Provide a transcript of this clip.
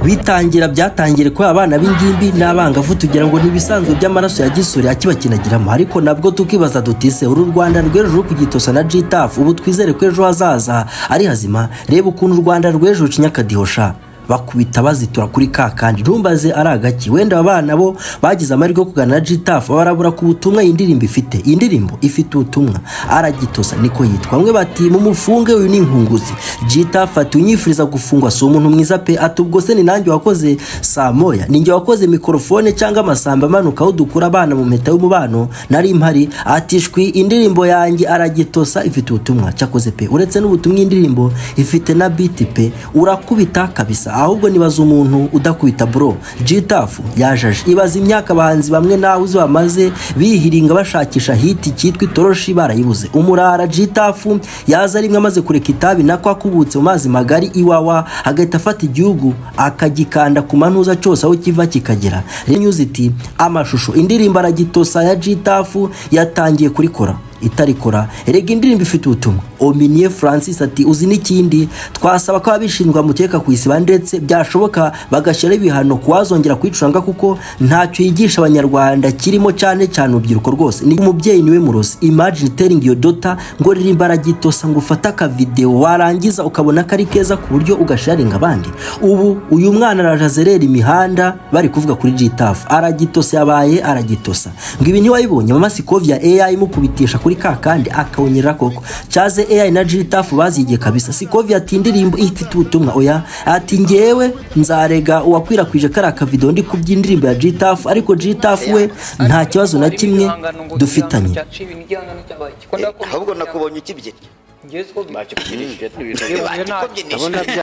bitangira byatangire ko abana b'ingimbi n'abangavu tugira ngo nibisanzwe by'amaraso ya gisore akibakinagiramo, ariko nabwo tukibaza dutise uru Rwanda rw'ejo kugitosa na Gitaf ubu twizere ko ejo hazaza ari hazima. Reba ukuntu u Rwanda rw'ejo kinyakadihosha bakubita bazitura kuri kandi ntumbaze Aragaki wenda abana bo bagize amahirwe kugana na Gitaf barabura ku butumwa indirimbo ifite. Indirimbo ifite ubutumwa Aragitosa niko yitwa. Bamwe bati mu mufunge uyu ni inkunguzi. Gitaf atunyifuriza gufungwa so umuntu mwiza pe, atubwo se ni nanjye wakoze saa moya, ninjye wakoze mikrofone cyangwa amasamba amanuka aho dukura abana mu mpeta y'umubano nari impari. Atishwi indirimbo yanjye Aragitosa ifite ubutumwa cyakoze pe, uretse n'ubutumwa indirimbo ifite na beat pe, urakubita kabisa. Ahubwo nibaza umuntu udakubita bro. Gitaf yajaje ibaza imyaka abahanzi bamwe nawe uzi bamaze bihiringa bashakisha hiti cyitwa itoroshi barayibuze. Umurara Gitaf yaza rimwe amaze kureka itabi nako akubutse mu mazi magari iwawa agahita afata igihugu akagikanda ku manuza cyose aho kiva kikagera. News iti amashusho indirimbo Aragitosa ya Gitaf yatangiye kurikora itarikora. Erega indirimbo ifite ubutumwa. Ominie Francis ati uzi n'ikindi twasaba ko abishindwa muteka kwisiba ndetse byashoboka bagashyira ibihano kuwazongera kwicuranga kuko ntacyo yigisha abanyarwanda kirimo cyane cyane urubyiruko rwose. Ni umubyeyi niwe murozi. Imagine telling your daughter ngo ririmba Aragitosa ngo ufata ka video warangiza ukabona kari keza ku buryo ugasharinga abandi. Ubu uyu mwana arajazerera imihanda bari kuvuga kuri Gitaf. Aragitosa yabaye Aragitosa ngo ibi ntiwayibonye mama Sikovia AI mukubitisha kuri kandi akawunyira koko cyaze AI na Gitaf bazigiye kabisa. Sikovia ati indirimbo ifite ubutumwa oya, ati ngewe nzarega uwakwirakwije karaka video ndi kubyindirimbo ya Gitaf, ariko Gitaf we nta kibazo na kimwe dufitanye. Ahubwo nakubonye ikibye